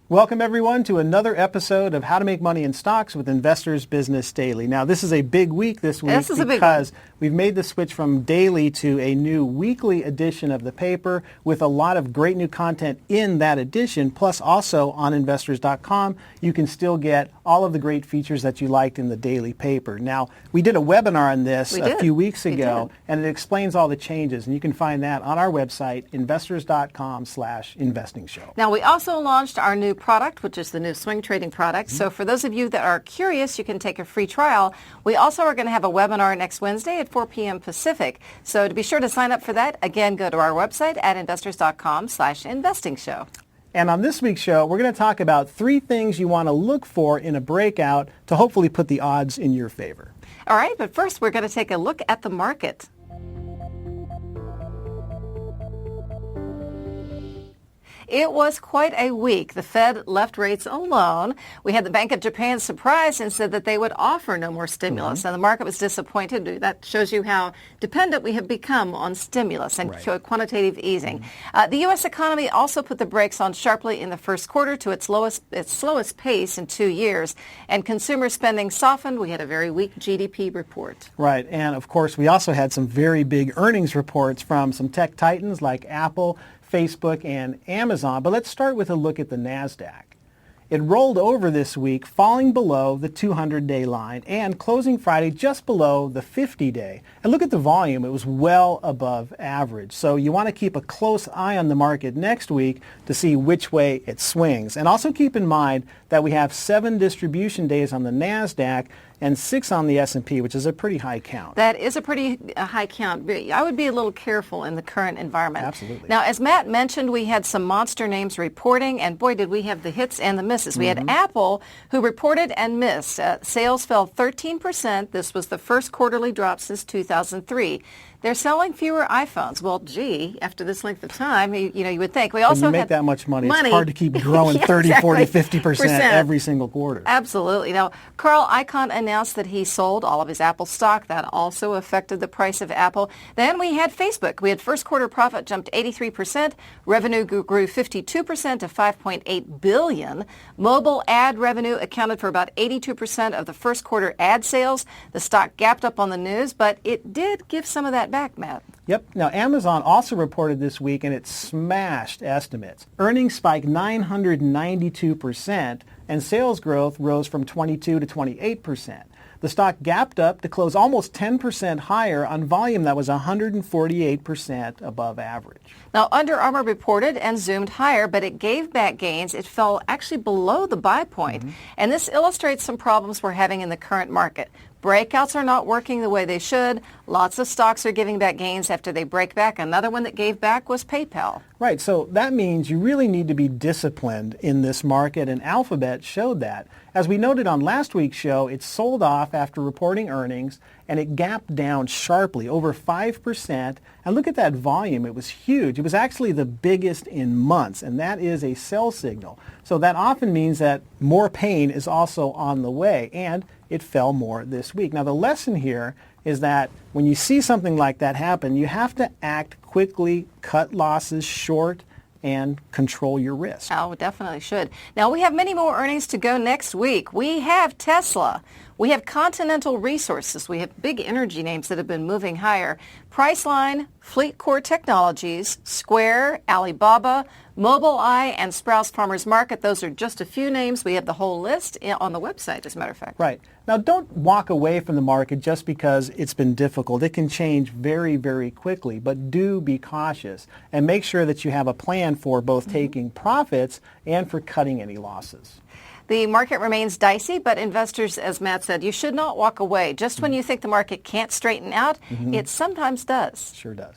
Welcome, everyone, to another episode of How to Make Money in Stocks with Investors Business Daily. Now, this is a big week this week because we've made the switch from daily to a new weekly edition of the paper with a lot of great new content in that edition. Plus, also on investors.com, you can still get all of the great features that you liked in the daily paper. Now, we did a webinar on this a few weeks ago, and it explains all the changes. And you can find that on our website, investors.com/investingshow. Now, we also launched our new product, which is the new swing trading product. So for those of you that are curious, you can take a free trial. We also are going to have a webinar next Wednesday at 4 p.m. Pacific. So to be sure to sign up for that, again, go to our website at investors.com/investingshow. And on this week's show, we're going to talk about 3 things you want to look for in a breakout to hopefully put the odds in your favor. All right, but first we're going to take a look at the market. It was quite a week. The Fed left rates alone. We had the Bank of Japan surprised and said that they would offer no more stimulus. And the market was disappointed. That shows you how dependent we have become on stimulus and quantitative easing. The U.S. economy also put the brakes on sharply in the first quarter to its slowest pace in 2 years. And consumer spending softened. We had a very weak GDP report. Right. And, of course, we also had some very big earnings reports from some tech titans like Apple, Facebook, and Amazon. But let's start with a look at the NASDAQ. It rolled over this week, falling below the 200-day line and closing Friday just below the 50-day. And look at the volume. It was well above average. So you want to keep a close eye on the market next week to see which way it swings. And also keep in mind that we have 7 distribution days on the NASDAQ and 6 on the S&P, which is a pretty high count. That is a pretty high count. I would be a little careful in the current environment. Absolutely. Now, as Matt mentioned, we had some monster names reporting, and boy, did we have the hits and the misses. We had Apple, who reported and missed. Sales fell 13%. This was the first quarterly drop since 2003. They're selling fewer iPhones. Well, gee, after this length of time, you would think. We also when you make that much money, it's hard to keep growing 30, 40, 50% every single quarter. Absolutely. Now, Carl Icahn announced that he sold all of his Apple stock. That also affected the price of Apple. Then we had Facebook. We had first quarter profit jumped 83%. Revenue grew 52% to $5.8 billion. Mobile ad revenue accounted for about 82% of the first quarter ad sales. The stock gapped up on the news, but it did give some of that back, Matt. Yep. Now, Amazon also reported this week, and it smashed estimates. Earnings spiked 992%, and sales growth rose from 22 to 28%. The stock gapped up to close almost 10% higher on volume that was 148% above average. Now, Under Armour reported and zoomed higher, but it gave back gains. It fell actually below the buy point. And this illustrates some problems we're having in the current market. Breakouts are not working the way they should. Lots of stocks are giving back gains after they break back. Another one that gave back was PayPal. Right. So that means you really need to be disciplined in this market, and Alphabet showed that. As we noted on last week's show, it sold off after reporting earnings, and it gapped down sharply, over 5%. And look at that volume. It was huge. It was actually the biggest in months, and that is a sell signal. So that often means that more pain is also on the way, and it fell more this week. Now, the lesson here is that when you see something like that happen, you have to act quickly, cut losses short, and control your risk. Oh, definitely should. Now, we have many more earnings to go next week. We have Tesla. We have Continental Resources. We have big energy names that have been moving higher. Priceline, FleetCor Technologies, Square, Alibaba, Mobileye, and Sprouts Farmers Market. Those are just a few names. We have the whole list on the website, as a matter of fact. Right. Now, don't walk away from the market just because it's been difficult. It can change very, very quickly, but do be cautious and make sure that you have a plan for both taking profits and for cutting any losses. The market remains dicey, but investors, as Matt said, you should not walk away. Just when you think the market can't straighten out, it sometimes does. Sure does.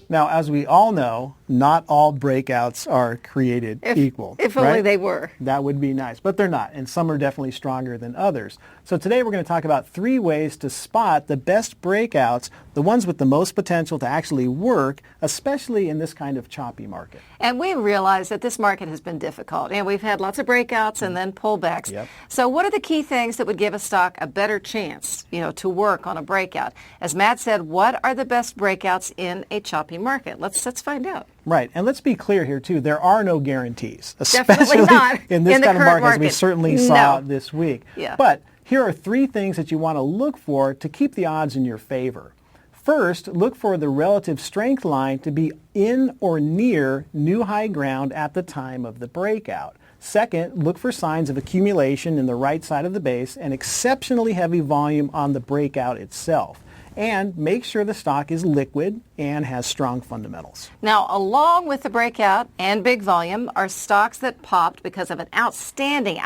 Now, as we all know, not all breakouts are created equal. If only they were. That would be nice, but they're not, and some are definitely stronger than others. So today we're going to talk about 3 ways to spot the best breakouts, the ones with the most potential to actually work, especially in this kind of choppy market. And we realize that this market has been difficult, and we've had lots of breakouts and then pullbacks. Yep. So what are the key things that would give a stock a better chance, to work on a breakout? As Matt said, what are the best breakouts in a choppy market? Let's find out. Right. And let's be clear here, too. There are no guarantees, Definitely especially not in this in the kind of current market as we market. certainly saw No. this week. Yeah. But here are 3 things that you want to look for to keep the odds in your favor. First, look for the relative strength line to be in or near new high ground at the time of the breakout. Second, look for signs of accumulation in the right side of the base and exceptionally heavy volume on the breakout itself. And make sure the stock is liquid and has strong fundamentals. Now, along with the breakout and big volume are stocks that popped because of an outstanding,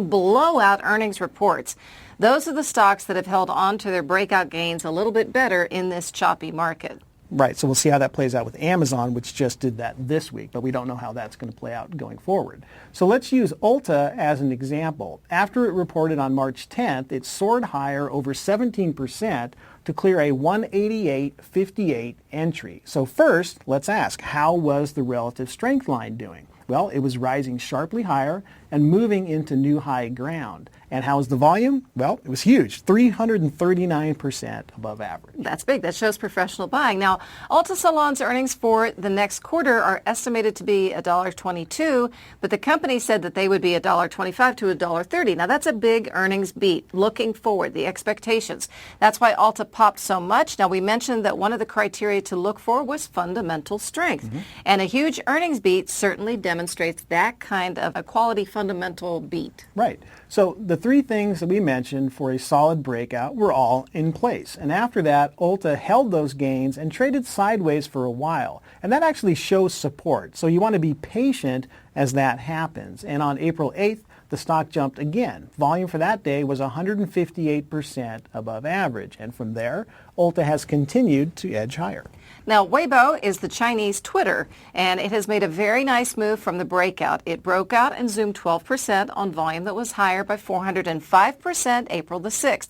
blowout earnings reports. Those are the stocks that have held on to their breakout gains a little bit better in this choppy market. Right, so we'll see how that plays out with Amazon, which just did that this week, but we don't know how that's going to play out going forward. So let's use Ulta as an example. After it reported on March 10th, it soared higher over 17% to clear a 188.58 entry. So first, let's ask, how was the relative strength line doing? Well, it was rising sharply higher and moving into new high ground. And how was the volume? Well, it was huge, 339% above average. That's big. That shows professional buying. Now, Ulta Salon's earnings for the next quarter are estimated to be $1.22, but the company said that they would be $1.25 to $1.30. Now, that's a big earnings beat. Looking forward, the expectations. That's why Ulta popped so much. Now, we mentioned that one of the criteria to look for was fundamental strength. And a huge earnings beat certainly demonstrates that kind of a quality fundamental beat. Right. So the 3 things that we mentioned for a solid breakout were all in place. And after that, Ulta held those gains and traded sideways for a while. And that actually shows support. So you want to be patient as that happens. And on April 8th, the stock jumped again. Volume for that day was 158% above average. And from there, Ulta has continued to edge higher. Now, Weibo is the Chinese Twitter, and it has made a very nice move from the breakout. It broke out and zoomed 12% on volume that was higher by 405% April the 6th.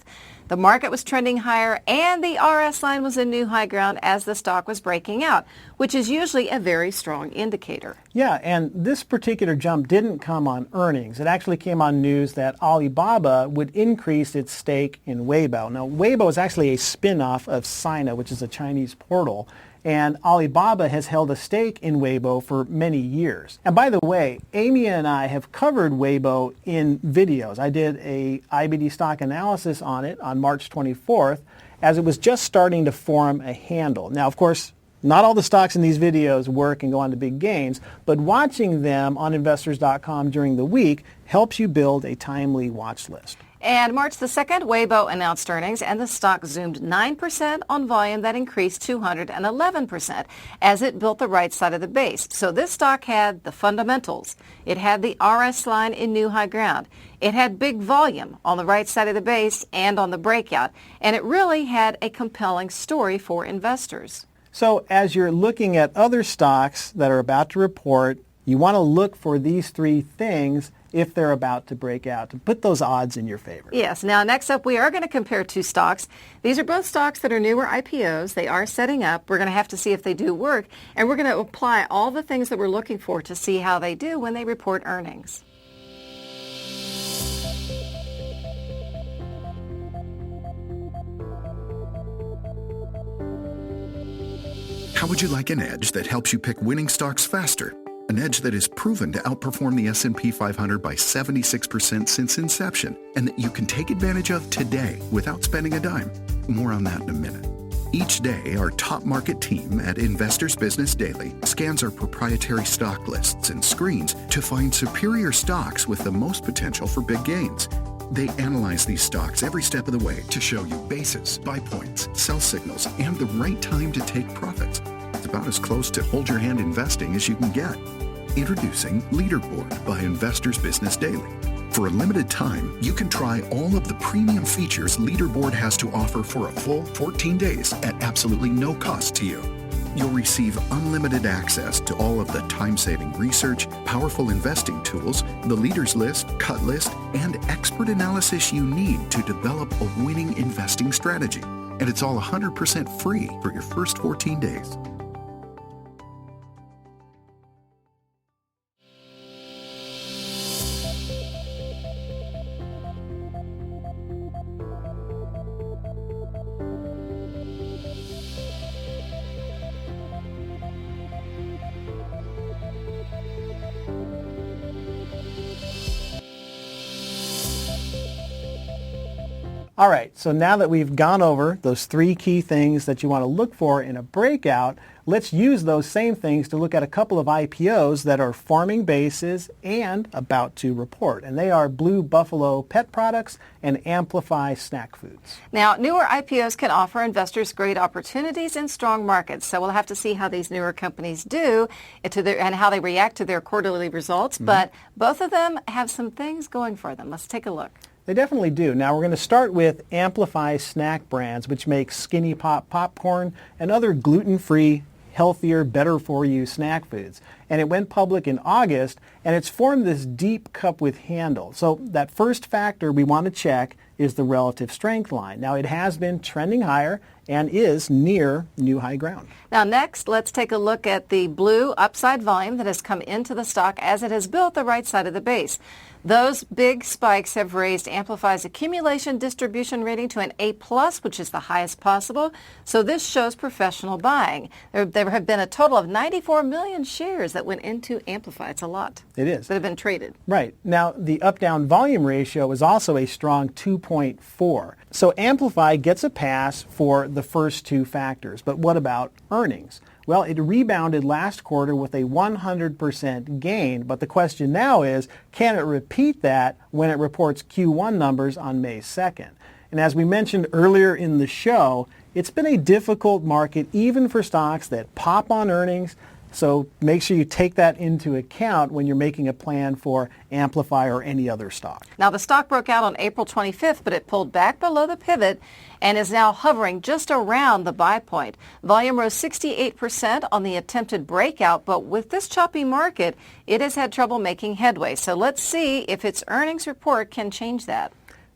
The market was trending higher, and the RS line was in new high ground as the stock was breaking out, which is usually a very strong indicator. Yeah, and this particular jump didn't come on earnings. It actually came on news that Alibaba would increase its stake in Weibo. Now, Weibo is actually a spin-off of Sina, which is a Chinese portal, and Alibaba has held a stake in Weibo for many years. And by the way, Amy and I have covered Weibo in videos. I did a IBD stock analysis on it on March 24th as it was just starting to form a handle. Now, of course, not all the stocks in these videos work and go on to big gains, but watching them on investors.com during the week helps you build a timely watch list. And March the 2nd, Weibo announced earnings, and the stock zoomed 9% on volume that increased 211% as it built the right side of the base. So this stock had the fundamentals. It had the RS line in new high ground. It had big volume on the right side of the base and on the breakout. And it really had a compelling story for investors. So as you're looking at other stocks that are about to report, you want to look for these 3 things if they're about to break out, to put those odds in your favor. Yes. Now, next up, we are going to compare 2 stocks. These are both stocks that are newer IPOs. They are setting up. We're going to have to see if they do work, and we're going to apply all the things that we're looking for to see how they do when they report earnings. How would you like an edge that helps you pick winning stocks faster? An edge that is proven to outperform the S&P 500 by 76% since inception, and that you can take advantage of today without spending a dime. More on that in a minute. Each day, our top market team at Investors Business Daily scans our proprietary stock lists and screens to find superior stocks with the most potential for big gains. They analyze these stocks every step of the way to show you basis, buy points, sell signals, and the right time to take profits. It's about as close to hold your hand investing as you can get. Introducing Leaderboard by Investors Business Daily. For a limited time, you can try all of the premium features Leaderboard has to offer for a full 14 days at absolutely no cost to you. You'll receive unlimited access to all of the time-saving research, powerful investing tools, the leaders list, cut list, and expert analysis you need to develop a winning investing strategy. And it's all 100% free for your first 14 days. All right, so now that we've gone over those 3 key things that you want to look for in a breakout, let's use those same things to look at a couple of IPOs that are forming bases and about to report. And they are Blue Buffalo Pet Products and Amplify Snack Foods. Now, newer IPOs can offer investors great opportunities in strong markets. So we'll have to see how these newer companies do and how they react to their quarterly results. But both of them have some things going for them. Let's take a look. They definitely do. Now we're going to start with Amplify Snack Brands, which makes Skinny Pop popcorn and other gluten-free, healthier, better-for-you snack foods. And it went public in August, and it's formed this deep cup with handle. So that first factor we want to check is the relative strength line. Now it has been trending higher and is near new high ground. Now next, let's take a look at the blue upside volume that has come into the stock as it has built the right side of the base. Those big spikes have raised Amplify's accumulation distribution rating to an A+, which is the highest possible. So this shows professional buying. There have been a total of 94 million shares that went into Amplify. It's a lot. It is. That have been traded. Right. Now, the up-down volume ratio is also a strong 2.4. So Amplify gets a pass for the first 2 factors. But what about earnings? Well, it rebounded last quarter with a 100% gain, but the question now is, can it repeat that when it reports Q1 numbers on May 2nd? And as we mentioned earlier in the show, it's been a difficult market even for stocks that pop on earnings, so make sure you take that into account when you're making a plan for Amplify or any other stock. Now, the stock broke out on April 25th, but it pulled back below the pivot and is now hovering just around the buy point. Volume rose 68% on the attempted breakout, but with this choppy market, it has had trouble making headway. So let's see if its earnings report can change that.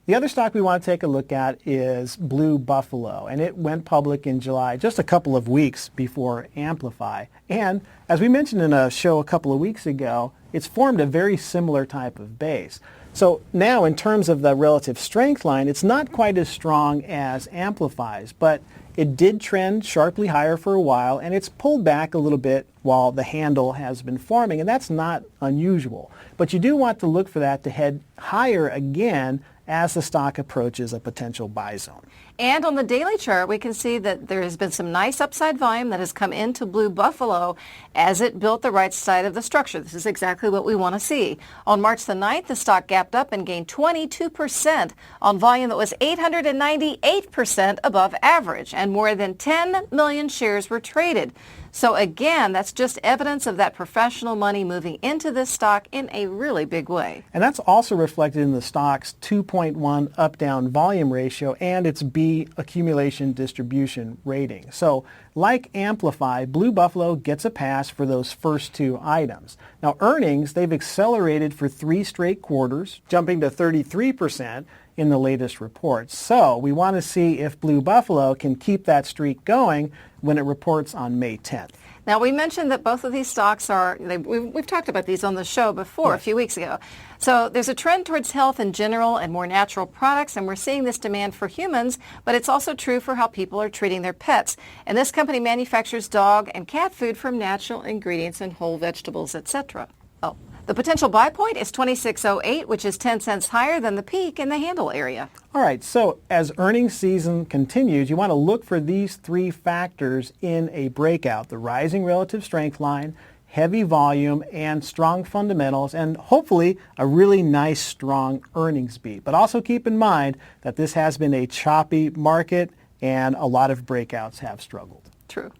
The other stock we want to take a look at is Blue Buffalo, and it went public in July, just a couple of weeks before Amplify. And as we mentioned in a show a couple of weeks ago, it's formed a very similar type of base. So now in terms of the relative strength line, it's not quite as strong as Amplify's, but it did trend sharply higher for a while, and it's pulled back a little bit while the handle has been forming, and that's not unusual. But you do want to look for that to head higher again as the stock approaches a potential buy zone. And on the daily chart, we can see that there has been some nice upside volume that has come into Blue Buffalo as it built the right side of the structure. This is exactly what we want to see. On March the 9th, the stock gapped up and gained 22% on volume that was 898% above average, and more than 10 million shares were traded. So again, that's just evidence of that professional money moving into this stock in a really big way. And that's also reflected in the stock's 2.1 up-down volume ratio and its B accumulation distribution rating. So like Amplify, Blue Buffalo gets a pass for those first 2 items. Now earnings, they've accelerated for 3 straight quarters, jumping to 33% in the latest report. So we want to see if Blue Buffalo can keep that streak going when it reports on May 10th. Now, we mentioned that both of these stocks we've talked about these on the show before, yes, a few weeks ago. So there's a trend towards health in general and more natural products, and we're seeing this demand for humans, but it's also true for how people are treating their pets. And this company manufactures dog and cat food from natural ingredients and whole vegetables, etc. Oh. The potential buy point is 26.08, which is 10 cents higher than the peak in the handle area. All right, so as earnings season continues, you want to look for these 3 factors in a breakout: the rising relative strength line, heavy volume, and strong fundamentals, and hopefully a really nice, strong earnings beat. But also keep in mind that this has been a choppy market and a lot of breakouts have struggled. True.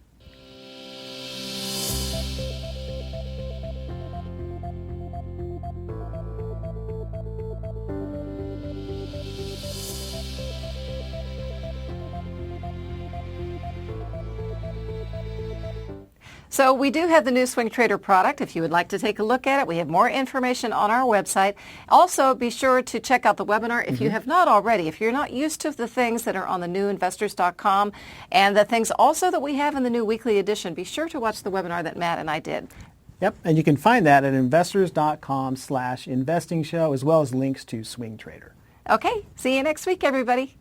So we do have the new Swing Trader product. If you would like to take a look at it, we have more information on our website. Also, be sure to check out the webinar if you have not already. If you're not used to the things that are on the newinvestors.com and the things also that we have in the new weekly edition, be sure to watch the webinar that Matt and I did. Yep, and you can find that at investors.com/investing show, as well as links to Swing Trader. Okay, see you next week, everybody.